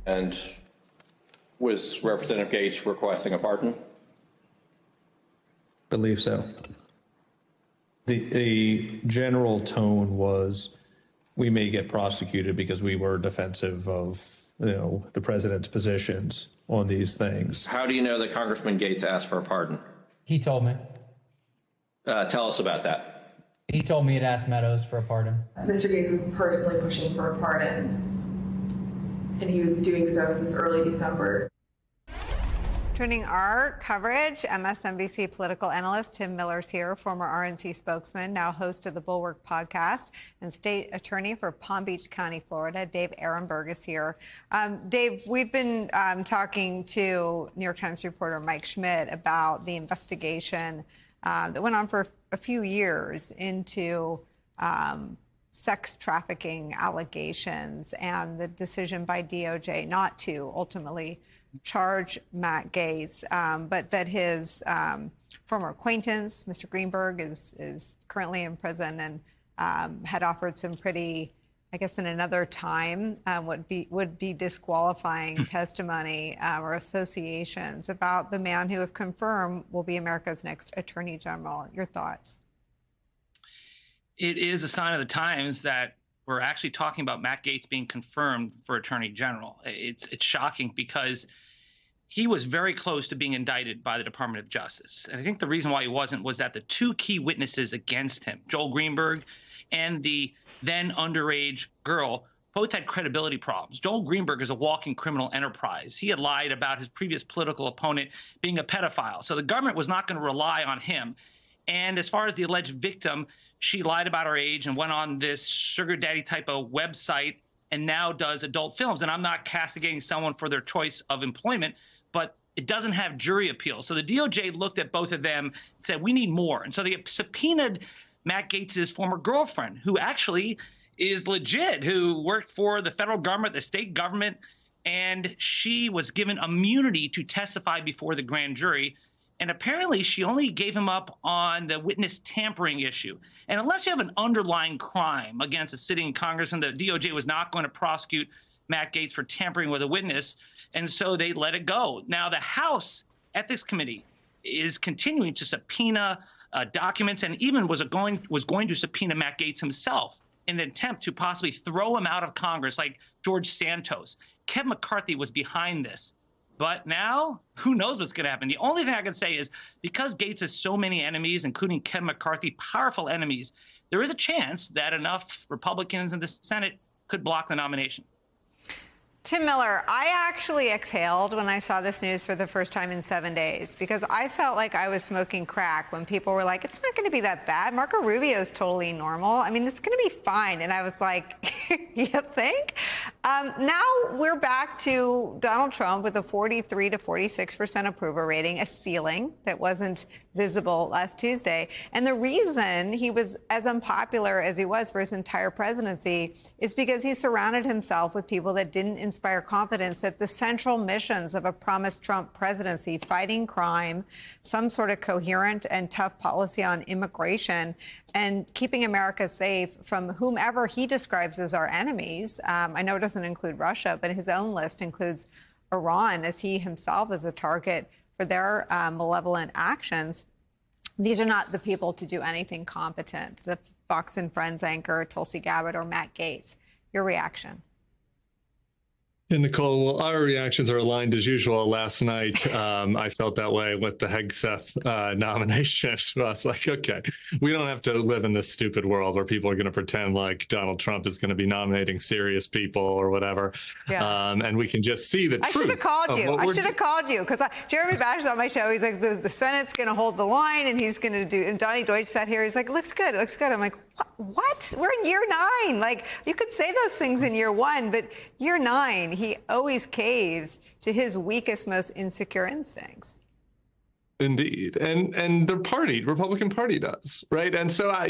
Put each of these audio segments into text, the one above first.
And was Representative Gates requesting a pardon? Believe so. The general tone was, we may get prosecuted because we were defensive of, the president's positions on these things. How do you know that Congressman Gates asked for a pardon? He told me. Tell us about that. He told me to ask Meadows for a pardon. Mr. Gates was personally pushing for a pardon, and he was doing so since early December. Turning our coverage, MSNBC political analyst Tim Miller's here, former RNC spokesman, now host of the Bulwark podcast, and state attorney for Palm Beach County, Florida. Dave Ehrenberg is here. Dave, we've been talking to New York Times reporter Mike Schmidt about the investigation that went on for a few years into sex trafficking allegations and the decision by DOJ not to ultimately charge Matt Gaetz, but that his former acquaintance, Mr. Greenberg, is currently in prison and had offered some pretty, I guess in another time, would be disqualifying testimony or associations about the man who, if confirmed, will be America's next Attorney General. Your thoughts? It is a sign of the times that we're actually talking about Matt Gaetz being confirmed for Attorney General. It's shocking because he was very close to being indicted by the Department of Justice. And I think the reason why he wasn't was that the two key witnesses against him, Joel Greenberg and the then underage girl, both had credibility problems. Joel Greenberg is a walking criminal enterprise. He had lied about his previous political opponent being a pedophile. So the government was not going to rely on him. And as far as the alleged victim, she lied about her age and went on this sugar daddy type of website and now does adult films. And I'm not castigating someone for their choice of employment, but it doesn't have jury appeal. So the DOJ looked at both of them and said, we need more. And so they subpoenaed Matt Gaetz's former girlfriend, who actually is legit, who worked for the federal government, the state government, and she was given immunity to testify before the grand jury. And apparently she only gave him up on the witness tampering issue. And unless you have an underlying crime against a sitting congressman, the DOJ was not going to prosecute Matt Gaetz for tampering with a witness. And so they let it go. Now, the House Ethics Committee is continuing to subpoena documents and even was going to subpoena Matt Gaetz himself in an attempt to possibly throw him out of Congress like George Santos. Kevin McCarthy was behind this. But now, who knows what's going to happen? The only thing I can say is because Gaetz has so many enemies, including Kevin McCarthy, powerful enemies, there is a chance that enough Republicans in the Senate could block the nomination. Tim Miller, I actually exhaled when I saw this news for the first time in 7 days because I felt like I was smoking crack when people were like, it's not going to be that bad. Marco Rubio is totally normal. I mean, it's going to be fine. And I was like, you think? Now we're back to Donald Trump with a 43 to 46% approval rating, a ceiling that wasn't visible last Tuesday. And the reason he was as unpopular as he was for his entire presidency is because he surrounded himself with people that didn't inspire confidence that the central missions of a promised Trump presidency, fighting crime, some sort of coherent and tough policy on immigration, and keeping America safe from whomever he describes as our enemies. I know it doesn't include Russia, but his own list includes Iran, as he himself is a target for their malevolent actions. These are not the people to do anything competent. The Fox and Friends anchor, Tulsi Gabbard, or Matt Gaetz. Your reaction? And Nicole, well, our reactions are aligned as usual. Last night, I felt that way with the Hegseth nomination. So I was like, okay, we don't have to live in this stupid world where people are going to pretend like Donald Trump is going to be nominating serious people or whatever. Yeah. And we can just see the truth. I should have called you. I should have called you because Jeremy Bash is on my show. He's like, the Senate's going to hold the line and he's going to do. And Donnie Deutsch sat here. He's like, it looks good. It looks good. I'm like, what? We're in year 9. Like, you could say those things in year 1, but year 9, he always caves to his weakest, most insecure instincts. Indeed. And the party, Republican Party does, right? And so, I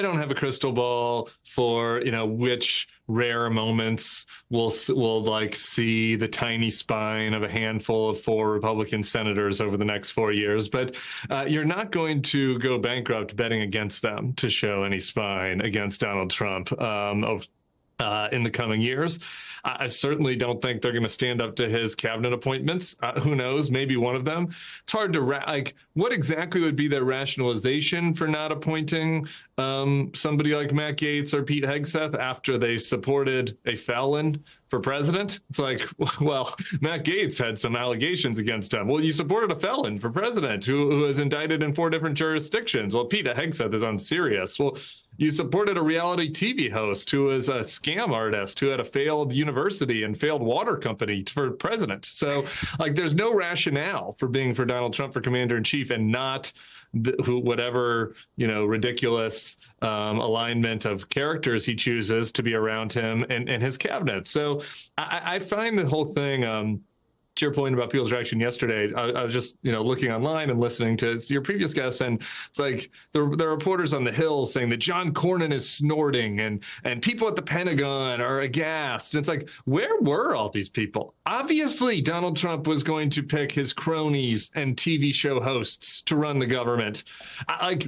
don't have a crystal ball for, which rare moments we'll like see the tiny spine of a handful of 4 Republican senators over the next 4 years. But you're not going to go bankrupt betting against them to show any spine against Donald Trump. in the coming years. I certainly don't think they're going to stand up to his cabinet appointments. Who knows? Maybe one of them. It's hard to what exactly would be their rationalization for not appointing somebody like Matt Gaetz or Pete Hegseth after they supported a felon for president? It's like, well, Matt Gaetz had some allegations against him. Well, you supported a felon for president who was indicted in 4 different jurisdictions. Well, Pete Hegseth is unserious. Well, you supported a reality TV host who was a scam artist who had a failed university and failed water company for president. So, there's no rationale for being for Donald Trump for commander in chief and not whatever, ridiculous alignment of characters he chooses to be around him and his cabinet. So I find the whole thing, to your point about people's reaction yesterday, I was just, looking online and listening to your previous guests, and it's like the reporters on the Hill saying that John Cornyn is snorting and people at the Pentagon are aghast. And it's like, where were all these people? Obviously, Donald Trump was going to pick his cronies and TV show hosts to run the government.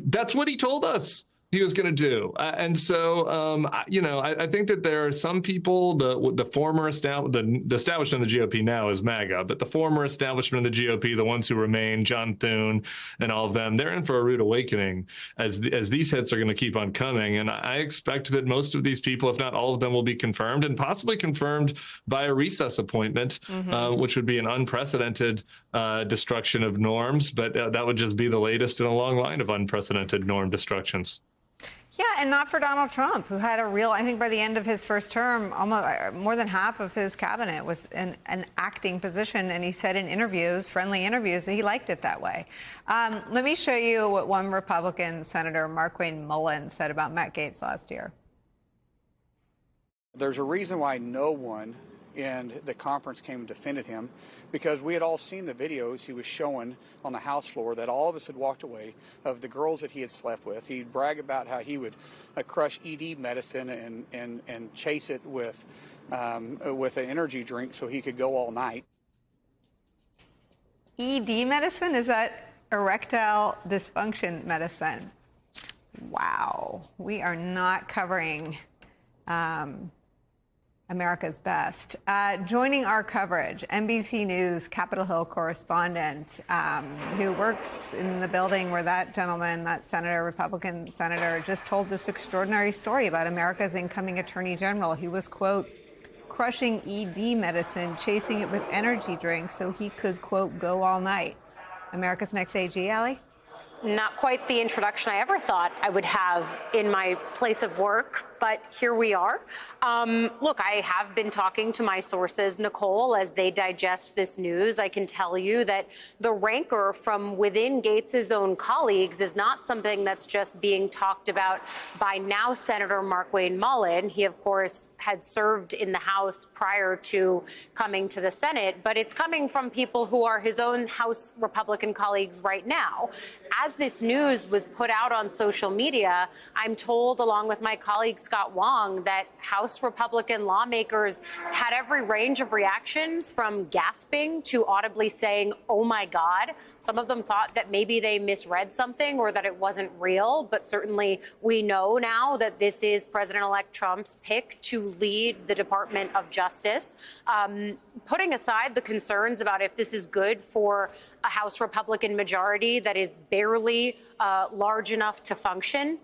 That's what he told us he was going to do. And so, I think that there are some people, the former establishment of the GOP now is MAGA, but the former establishment of the GOP, the ones who remain, John Thune and all of them, they're in for a rude awakening as these hits are going to keep on coming. And I expect that most of these people, if not all of them, will be confirmed and possibly confirmed by a recess appointment, which would be an unprecedented destruction of norms. But that would just be the latest in a long line of unprecedented norm destructions. Yeah, and not for Donald Trump, who had I think by the end of his first term, almost more than half of his cabinet was in an acting position. And he said in interviews, friendly interviews, that he liked it that way. Let me show you what one Republican Senator, Markwayne Mullin, said about Matt Gaetz last year. There's a reason why no one in the conference came and defended him, because we had all seen the videos he was showing on the House floor that all of us had walked away of the girls that he had slept with. He'd brag about how he would crush ED medicine and chase it with an energy drink so he could go all night. ED medicine? Is that erectile dysfunction medicine? Wow. We are not covering America's best. Joining our coverage, NBC News Capitol Hill correspondent who works in the building where that gentleman, that senator, Republican senator, just told this extraordinary story about America's incoming attorney general. He was, quote, crushing ED medicine, chasing it with energy drinks so he could, quote, go all night. America's next AG, Allie? Not quite the introduction I ever thought I would have in my place of work, but here we are. Look, I have been talking to my sources, Nicole, as they digest this news. I can tell you that the rancor from within Gaetz's own colleagues is not something that's just being talked about by now Senator Markwayne Mullin. He, of course, had served in the House prior to coming to the Senate, but it's coming from people who are his own House Republican colleagues right now. As this news was put out on social media, I'm told, along with my colleague Scott Wong, that House Republican lawmakers had every range of reactions, from gasping to audibly saying, oh my God. Some of them thought that maybe they misread something or that it wasn't real, but certainly we know now that this is President-elect Trump's pick to lead the Department of Justice. Putting aside the concerns about if this is good for a House Republican majority that is barely large enough to function,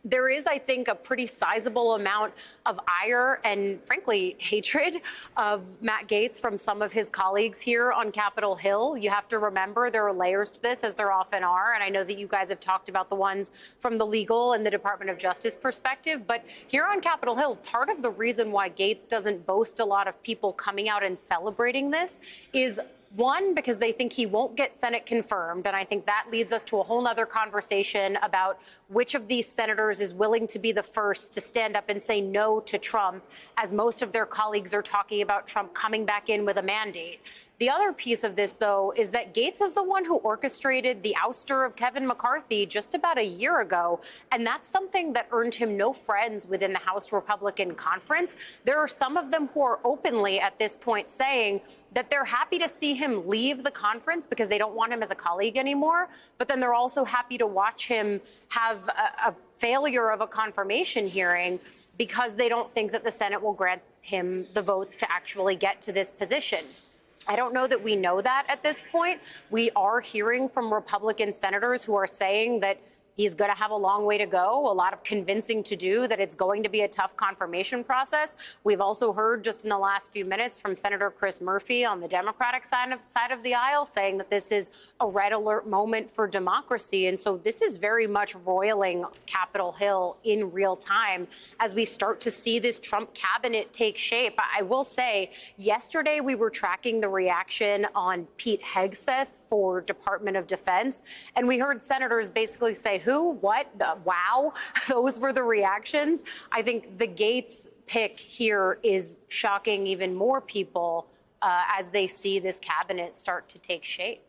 there is, I think, a pretty sizable amount of ire and, frankly, hatred of Matt Gaetz from some of his colleagues here on Capitol Hill. You have to remember there are layers to this, as there often are, and I know that you guys have talked about the ones from the legal and the Department of Justice perspective, but here on Capitol Hill, part of the reason why Gaetz doesn't boast a lot of people coming out and celebrating this is, one, because they think he won't get Senate confirmed. And I think that leads us to a whole nother conversation about which of these senators is willing to be the first to stand up and say no to Trump, as most of their colleagues are talking about Trump coming back in with a mandate. The other piece of this, though, is that Gaetz is the one who orchestrated the ouster of Kevin McCarthy just about a year ago, and that's something that earned him no friends within the House Republican conference. There are some of them who are openly at this point saying that they're happy to see him leave the conference because they don't want him as a colleague anymore, but then they're also happy to watch him have a failure of a confirmation hearing because they don't think that the Senate will grant him the votes to actually get to this position. I don't know that we know that at this point. We are hearing from Republican senators who are saying that he's going to have a long way to go, a lot of convincing to do, that it's going to be a tough confirmation process. We've also heard just in the last few minutes from Senator Chris Murphy on the Democratic side of the aisle saying that this is a red alert moment for democracy. And so this is very much roiling Capitol Hill in real time as we start to see this Trump cabinet take shape. I will say, yesterday we were tracking the reaction on Pete Hegseth for Department of Defense, and we heard senators basically say, who, what, wow, those were the reactions. I think the Gaetz pick here is shocking even more people as they see this cabinet start to take shape.